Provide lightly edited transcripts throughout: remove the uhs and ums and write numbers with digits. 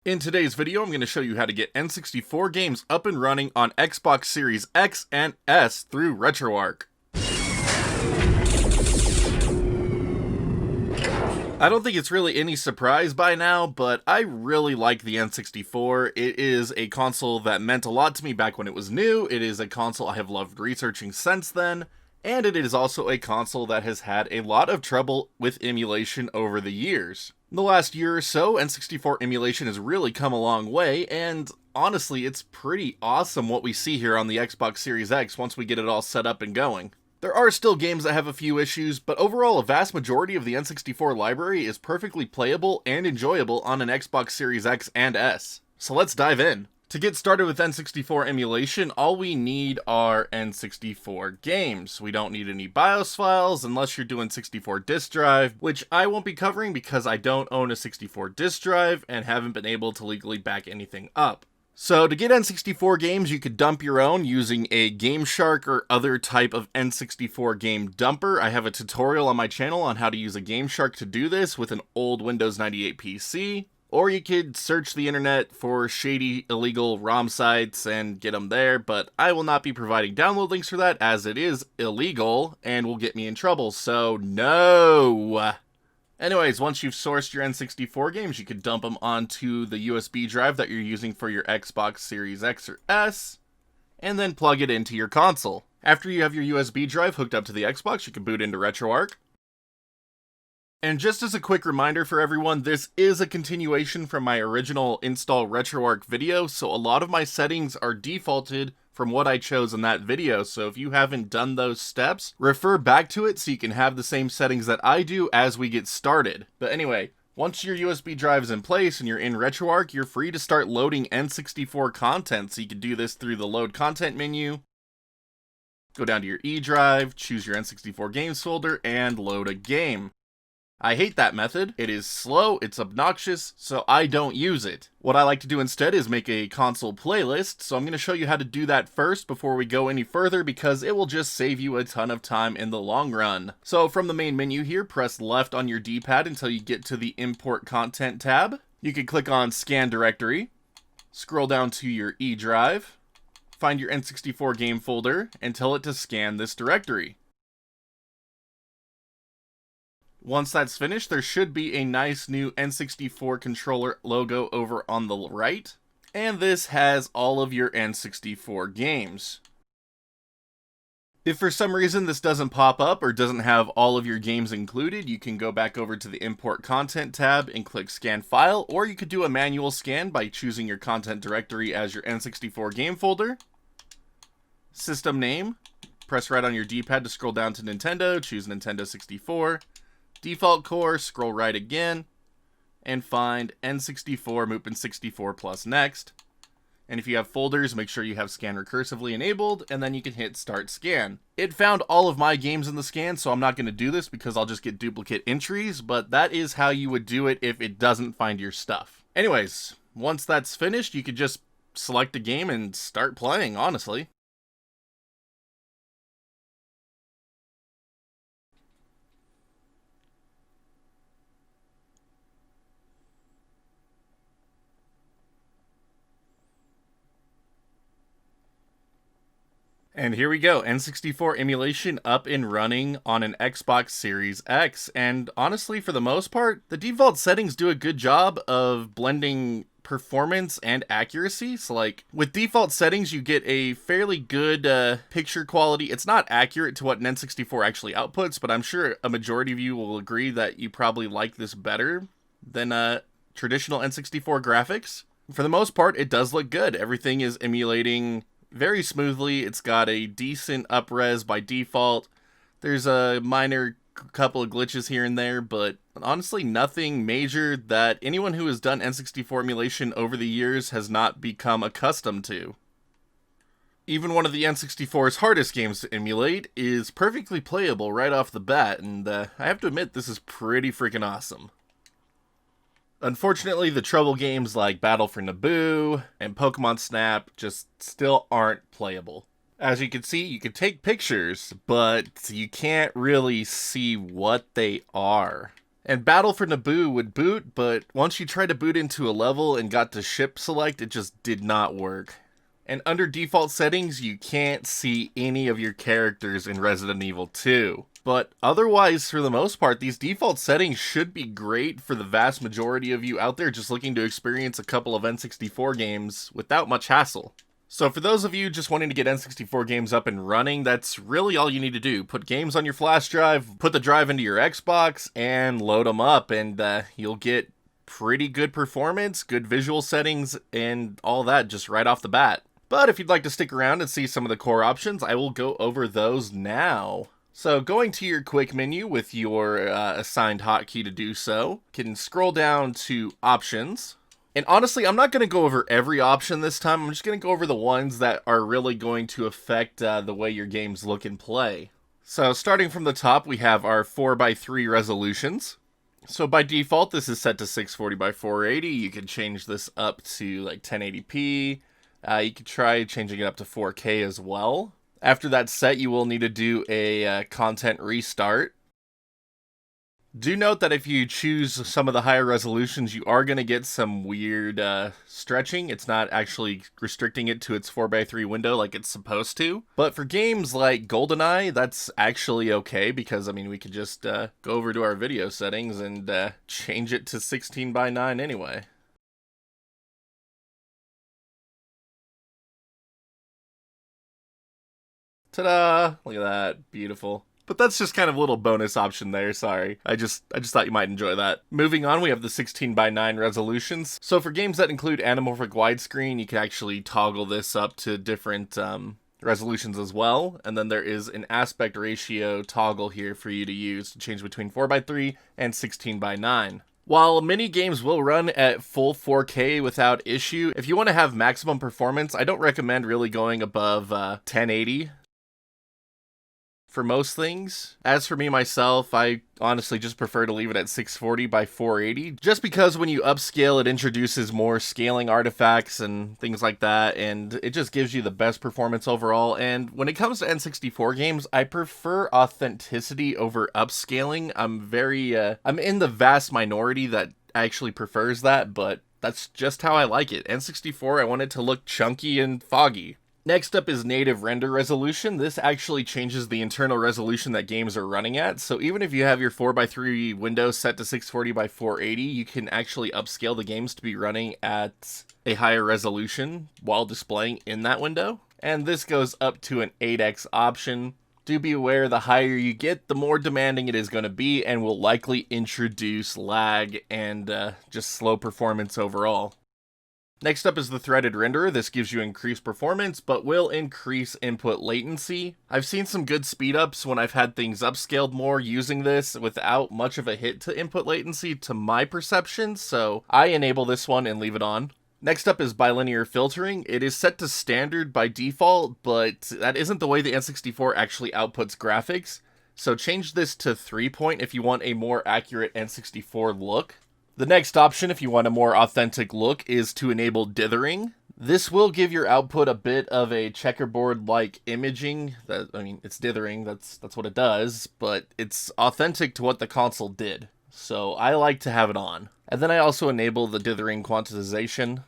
In today's video, I'm going to show you how to get N64 games up and running on Xbox Series X and S through Retroarch. I don't think it's really any surprise by now, but I really like the N64. It is a console that meant a lot to me back when it was new. It is a console I have loved researching since then, and it is also a console that has had a lot of trouble with emulation over the years. In the last year or so, N64 emulation has really come a long way, and honestly, it's pretty awesome what we see here on the Xbox Series X once we get it all set up and going. There are still games that have a few issues, but overall a vast majority of the N64 library is perfectly playable and enjoyable on an Xbox Series X and S. So let's dive in. To get started with N64 emulation, all we need are N64 games. We don't need any BIOS files unless you're doing 64 disk drive, which I won't be covering because I don't own a 64 disk drive and haven't been able to legally back anything up. So to get N64 games, you could dump your own using a Game Shark or other type of N64 game dumper. I have a tutorial on my channel on how to use a Game Shark to do this with an old Windows 98 PC. Or you could search the internet for shady, illegal ROM sites and get them there, but I will not be providing download links for that as it is illegal and will get me in trouble, so no! Anyways, once you've sourced your N64 games, you can dump them onto the USB drive that you're using for your Xbox Series X or S, and then plug it into your console. After you have your USB drive hooked up to the Xbox, you can boot into Retroarch. And just as a quick reminder for everyone, this is a continuation from my original install Retroarch video, so a lot of my settings are defaulted from what I chose in that video, so if you haven't done those steps, refer back to it so you can have the same settings that I do as we get started. But anyway, once your USB drive is in place and you're in Retroarch, you're free to start loading N64 content, so you can do this through the Load Content menu. Go down to your E drive, choose your N64 games folder, and load a game. I hate that method. It is slow, it's obnoxious, so I don't use it. What I like to do instead is make a console playlist, so I'm going to show you how to do that first before we go any further because it will just save you a ton of time in the long run. So from the main menu here, press left on your D-pad until you get to the Import Content tab. You can click on Scan Directory, scroll down to your E drive, find your N64 game folder, and tell it to scan this directory. Once that's finished, there should be a nice new N64 controller logo over on the right, and this has all of your N64 games. If for some reason this doesn't pop up or doesn't have all of your games included, you can go back over to the Import Content tab and click Scan File, or you could do a manual scan by choosing your content directory as your N64 game folder. System name, press right on your D-pad to scroll down to Nintendo, choose Nintendo 64. Default core, scroll right again, and find N64 Mupen 64 plus next. And if you have folders, make sure you have scan recursively enabled, and then you can hit start scan. It found all of my games in the scan, so I'm not going to do this because I'll just get duplicate entries, but that is how you would do it if it doesn't find your stuff. Anyways, once that's finished, you could just select a game and start playing, honestly. And here we go, N64 emulation up and running on an Xbox Series X, and honestly, for the most part, the default settings do a good job of blending performance and accuracy. So like, with default settings, you get a fairly good picture quality. It's not accurate to what an N64 actually outputs, but I'm sure a majority of you will agree that you probably like this better than traditional N64 graphics. For the most part, it does look good. Everything is emulating very smoothly. It's got a decent up-res by default. There's a minor couple of glitches here and there, but honestly nothing major that anyone who has done N64 emulation over the years has not become accustomed to. Even one of the N64's hardest games to emulate is perfectly playable right off the bat, and I have to admit this is pretty freaking awesome. Unfortunately, the trouble games like Battle for Naboo and Pokemon Snap just still aren't playable. As you can see, you can take pictures, but you can't really see what they are. And Battle for Naboo would boot, but once you tried to boot into a level and got to ship select, it just did not work. And under default settings, you can't see any of your characters in Resident Evil 2. But otherwise, for the most part, these default settings should be great for the vast majority of you out there just looking to experience a couple of N64 games without much hassle. So for those of you just wanting to get N64 games up and running, that's really all you need to do. Put games on your flash drive, put the drive into your Xbox, and load them up, and you'll get pretty good performance, good visual settings, and all that just right off the bat. But if you'd like to stick around and see some of the core options, I will go over those now. So going to your quick menu with your assigned hotkey to do so, you can scroll down to Options. And honestly, I'm not going to go over every option this time. I'm just going to go over the ones that are really going to affect the way your games look and play. So starting from the top, we have our 4:3 resolutions. So by default, this is set to 640 by 480. You can change this up to like 1080p. You could try changing it up to 4K as well. After that's set, you will need to do a content restart. Do note that if you choose some of the higher resolutions, you are going to get some weird stretching. It's not actually restricting it to its 4:3 window like it's supposed to. But for games like GoldenEye, that's actually okay because, I mean, we could just go over to our video settings and change it to 16:9 anyway. Ta-da! Look at that. Beautiful. But that's just kind of a little bonus option there, sorry. I just thought you might enjoy that. Moving on, we have the 16:9 resolutions. So for games that include anamorphic widescreen, you can actually toggle this up to different resolutions as well. And then there is an aspect ratio toggle here for you to use to change between 4:3 and 16:9. While many games will run at full 4K without issue, if you want to have maximum performance, I don't recommend really going above 1080. For most things. As for me myself, I honestly just prefer to leave it at 640 by 480, just because when you upscale, it introduces more scaling artifacts and things like that, and it just gives you the best performance overall. And when it comes to N64 games, I prefer authenticity over upscaling. I'm in the vast minority that actually prefers that, but that's just how I like it. N64, I want it to look chunky and foggy. Next up is native render resolution. This actually changes the internal resolution that games are running at. So even if you have your 4:3 window set to 640 by 480, you can actually upscale the games to be running at a higher resolution while displaying in that window. And this goes up to an 8x option. Do be aware, the higher you get, the more demanding it is going to be and will likely introduce lag and just slow performance overall. Next up is the threaded renderer. This gives you increased performance, but will increase input latency. I've seen some good speedups when I've had things upscaled more using this without much of a hit to input latency to my perception, so I enable this one and leave it on. Next up is bilinear filtering. It is set to standard by default, but that isn't the way the N64 actually outputs graphics, so change this to 3-point if you want a more accurate N64 look. The next option, if you want a more authentic look, is to enable dithering. This will give your output a bit of a checkerboard-like imaging. It's dithering, that's what it does, but it's authentic to what the console did. So I like to have it on. And then I also enable the dithering quantization.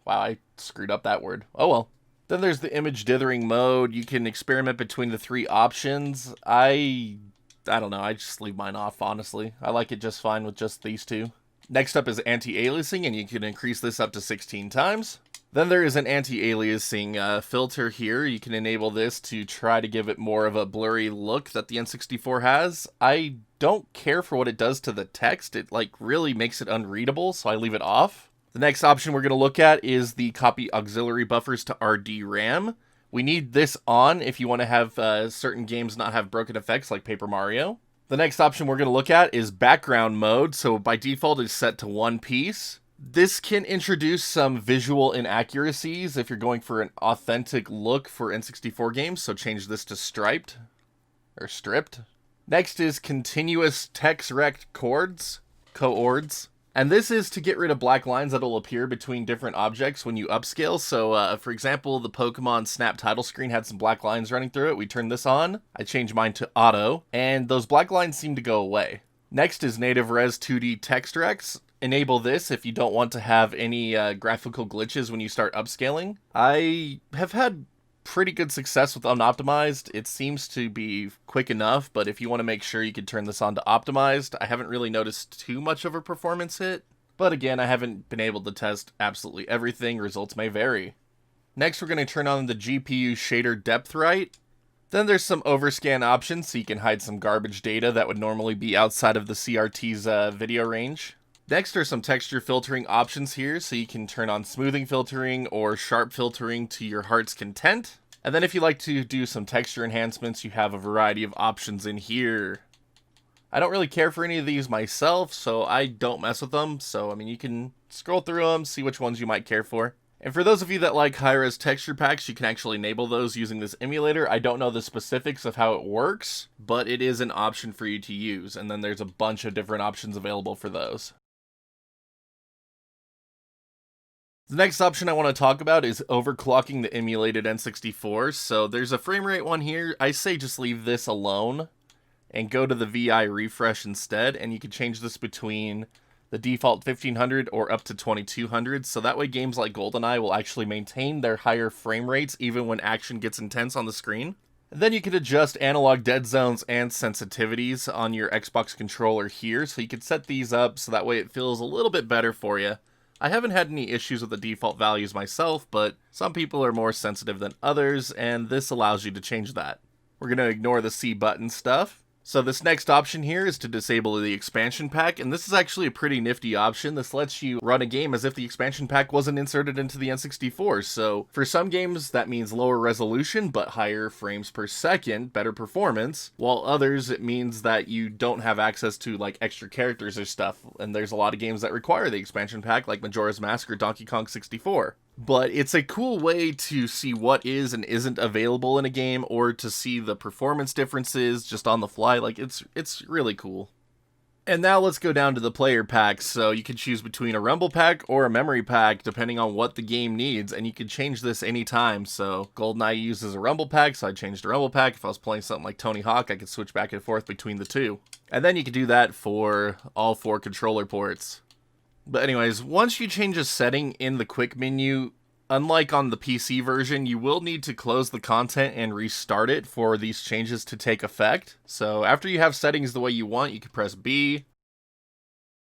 Wow, I screwed up that word. Oh well. Then there's the image dithering mode. You can experiment between the three options. I don't know, I just leave mine off, honestly. I like it just fine with just these two. Next up is anti-aliasing, and you can increase this up to 16 times. Then there is an anti-aliasing filter here. You can enable this to try to give it more of a blurry look that the N64 has. I don't care for what it does to the text. It really makes it unreadable, so I leave it off. The next option we're going to look at is the copy auxiliary buffers to RD RAM. We need this on if you want to have certain games not have broken effects like Paper Mario. The next option we're going to look at is background mode, so by default it's set to 1 piece. This can introduce some visual inaccuracies if you're going for an authentic look for N64 games, so change this to striped, or stripped. Next is continuous text rect coords. And this is to get rid of black lines that will appear between different objects when you upscale. So, for example, the Pokemon Snap title screen had some black lines running through it. We turned this on. I changed mine to auto, and those black lines seem to go away. Next is native res 2D textrex. Enable this if you don't want to have any graphical glitches when you start upscaling. I have had pretty good success with unoptimized. It seems to be quick enough, but if you want to make sure you can turn this on to optimized, I haven't really noticed too much of a performance hit. But again, I haven't been able to test absolutely everything. Results may vary. Next, we're going to turn on the GPU shader depth right. Then there's some overscan options, so you can hide some garbage data that would normally be outside of the CRT's video range. Next are some texture filtering options here, so you can turn on smoothing filtering or sharp filtering to your heart's content. And then if you like to do some texture enhancements, you have a variety of options in here. I don't really care for any of these myself, so I don't mess with them. So, I mean, you can scroll through them, see which ones you might care for. And for those of you that like high-res texture packs, you can actually enable those using this emulator. I don't know the specifics of how it works, but it is an option for you to use. And then there's a bunch of different options available for those. The next option I want to talk about is overclocking the emulated N64. So there's a frame rate one here. I say just leave this alone and go to the VI refresh instead, and you can change this between the default 1500 or up to 2200, so that way games like GoldenEye will actually maintain their higher frame rates even when action gets intense on the screen. And then you can adjust analog dead zones and sensitivities on your Xbox controller here, so you can set these up so that way it feels a little bit better for you. I haven't had any issues with the default values myself, but some people are more sensitive than others, and this allows you to change that. We're going to ignore the C button stuff. So this next option here is to disable the expansion pack, and this is actually a pretty nifty option. This lets you run a game as if the expansion pack wasn't inserted into the N64. So for some games, that means lower resolution, but higher frames per second, better performance, while others, it means that you don't have access to like extra characters or stuff. And there's a lot of games that require the expansion pack, like Majora's Mask or Donkey Kong 64. But it's a cool way to see what is and isn't available in a game, or to see the performance differences just on the fly. Like, it's really cool. And now let's go down to the player packs. So you can choose between a rumble pack or a memory pack depending on what the game needs, and you can change this anytime. So GoldenEye uses a rumble pack, so I changed a rumble pack. If I was playing something like Tony Hawk, I could switch back and forth between the two. And then you can do that for all 4 controller ports. But anyways, once you change a setting in the quick menu, unlike on the PC version, you will need to close the content and restart it for these changes to take effect. So after you have settings the way you want, you can press B,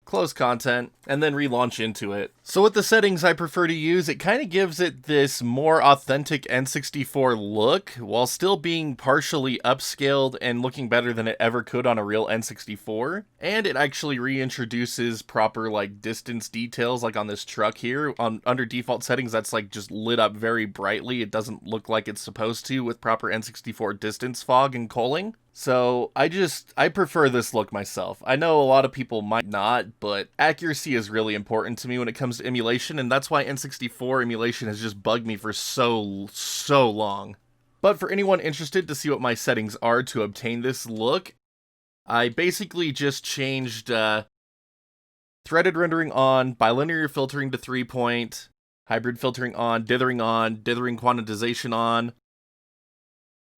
close content, and then relaunch into it. So with the settings I prefer to use, it kind of gives it this more authentic N64 look, while still being partially upscaled and looking better than it ever could on a real N64. And it actually reintroduces proper like distance details, like on this truck here. Under default settings, that's like just lit up very brightly. It doesn't look like it's supposed to with proper N64 distance fog and culling. So I prefer this look myself. I know a lot of people might not, but accuracy is really important to me when it comes to emulation, and that's why N64 emulation has just bugged me for so long. But for anyone interested to see what my settings are to obtain this look, I basically just changed threaded rendering on, bilinear filtering to 3-point, hybrid filtering on, dithering quantization on,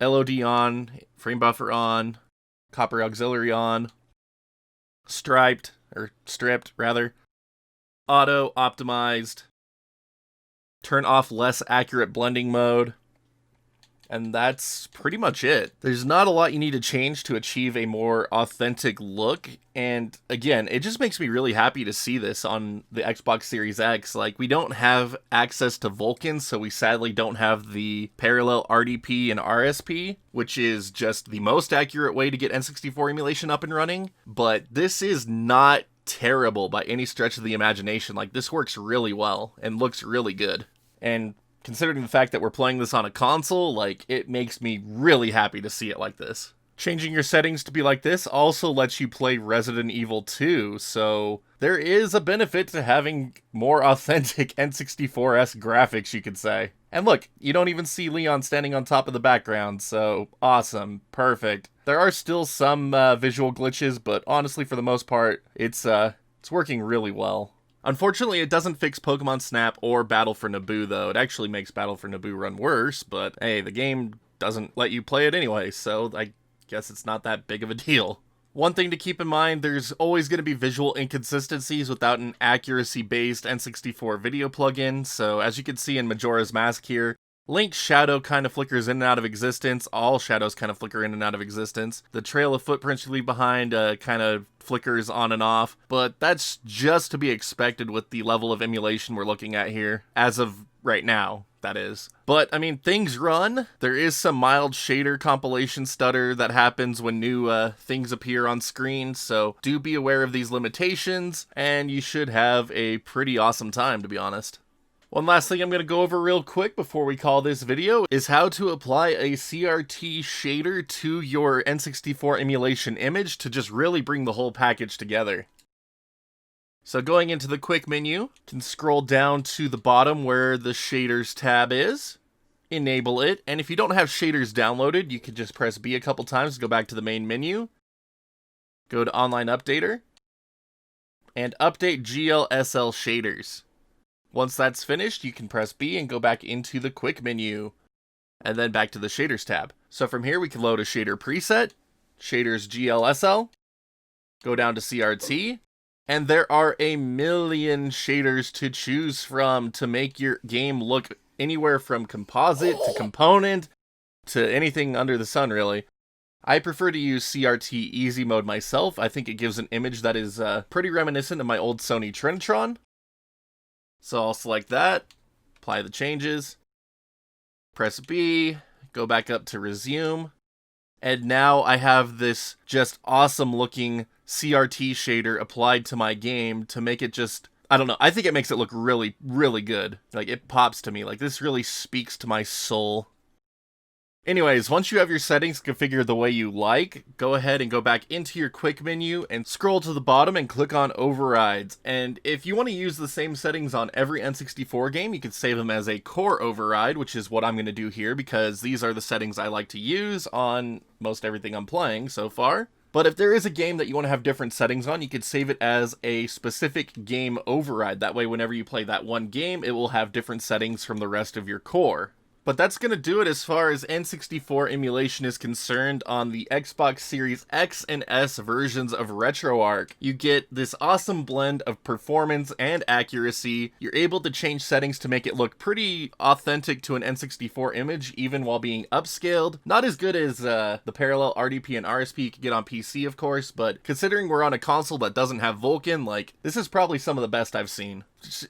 LOD on, frame buffer on, copper auxiliary on, stripped, auto optimized, turn off less accurate blending mode, and that's pretty much it. There's not a lot you need to change to achieve a more authentic look, and again, it just makes me really happy to see this on the Xbox Series X. Like, we don't have access to Vulkan, so we sadly don't have the parallel RDP and RSP, which is just the most accurate way to get N64 emulation up and running, but this is not terrible by any stretch of the imagination. Like, this works really well and looks really good. And considering the fact that we're playing this on a console, like, it makes me really happy to see it like this. Changing your settings to be like this also lets you play Resident Evil 2, so there is a benefit to having more authentic N64-esque graphics, you could say. And look, you don't even see Leon standing on top of the background, so awesome, perfect. There are still some visual glitches, but honestly, for the most part, it's working really well. Unfortunately, it doesn't fix Pokemon Snap or Battle for Naboo, though. It actually makes Battle for Naboo run worse, but hey, the game doesn't let you play it anyway, so I guess it's not that big of a deal. One thing to keep in mind, there's always going to be visual inconsistencies without an accuracy-based N64 video plugin, so as you can see in Majora's Mask here, Link's shadow kind of flickers in and out of existence. All shadows kind of flicker in and out of existence. The trail of footprints you leave behind kind of flickers on and off, but that's just to be expected with the level of emulation we're looking at here, as of right now, that is. But, I mean, things run. There is some mild shader compilation stutter that happens when new things appear on screen, so do be aware of these limitations, and you should have a pretty awesome time, to be honest. One last thing I'm going to go over real quick before we call this video is how to apply a CRT shader to your N64 emulation image to just really bring the whole package together. So going into the quick menu, you can scroll down to the bottom where the shaders tab is, enable it, and if you don't have shaders downloaded, you can just press B a couple times to go back to the main menu, go to Online Updater, and update GLSL shaders. Once that's finished, you can press B and go back into the quick menu, and then back to the shaders tab. So from here, we can load a shader preset, shaders GLSL, go down to CRT, and there are a million shaders to choose from to make your game look anywhere from composite to component to anything under the sun, really. I prefer to use CRT Easy Mode myself. I think it gives an image that is pretty reminiscent of my old Sony Trinitron. So I'll select that, apply the changes, press B, go back up to resume, and now I have this just awesome looking CRT shader applied to my game to make it just, I don't know, I think it makes it look really, really good. Like, it pops to me, like, this really speaks to my soul. Anyways, once you have your settings configured the way you like, go ahead and go back into your quick menu and scroll to the bottom and click on overrides. And if you want to use the same settings on every N64 game, you can save them as a core override, which is what I'm going to do here because these are the settings I like to use on most everything I'm playing so far. But if there is a game that you want to have different settings on, you could save it as a specific game override. That way, whenever you play that one game, it will have different settings from the rest of your core. But that's going to do it as far as N64 emulation is concerned on the Xbox Series X and S versions of Retroarch. You get this awesome blend of performance and accuracy. You're able to change settings to make it look pretty authentic to an N64 image, even while being upscaled. Not as good as the parallel RDP and RSP you can get on PC, of course, but considering we're on a console that doesn't have Vulkan, like, this is probably some of the best I've seen.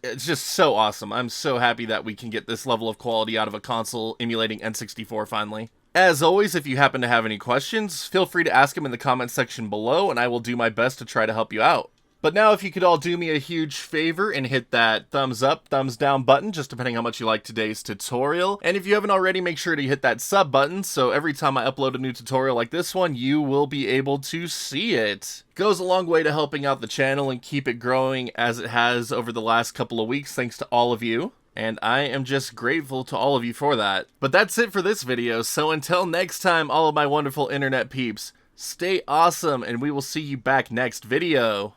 It's just so awesome. I'm so happy that we can get this level of quality out of a console emulating N64 finally. As always, if you happen to have any questions, feel free to ask them in the comments section below, and I will do my best to try to help you out. But now if you could all do me a huge favor and hit that thumbs up, thumbs down button, just depending how much you like today's tutorial. And if you haven't already, make sure to hit that sub button, so every time I upload a new tutorial like this one, you will be able to see it. Goes a long way to helping out the channel and keep it growing as it has over the last couple of weeks, thanks to all of you. And I am just grateful to all of you for that. But that's it for this video, so until next time, all of my wonderful internet peeps, stay awesome, and we will see you back next video.